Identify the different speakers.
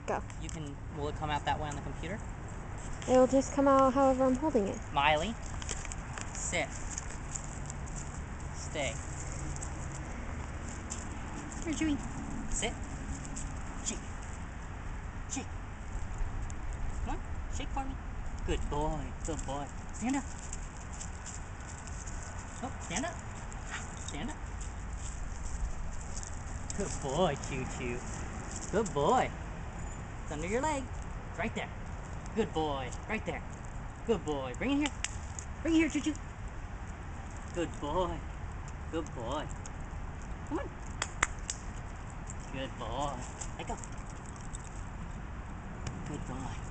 Speaker 1: Go.
Speaker 2: Will it come out that way on the computer?
Speaker 1: It'll just come out however I'm holding it.
Speaker 2: Miley, sit. Stay. Here, Chewey. Sit. Shake. Shake. Come on, shake for me. Good boy, good boy. Stand up. Oh, stand up. Stand up. Good boy, Choo Choo. Good boy. It's under your leg. It's right there. Good boy. Right there. Good boy. Bring it here. Bring it here, Choo Choo. Good boy. Good boy. Come on. Good boy. Let go. Good boy.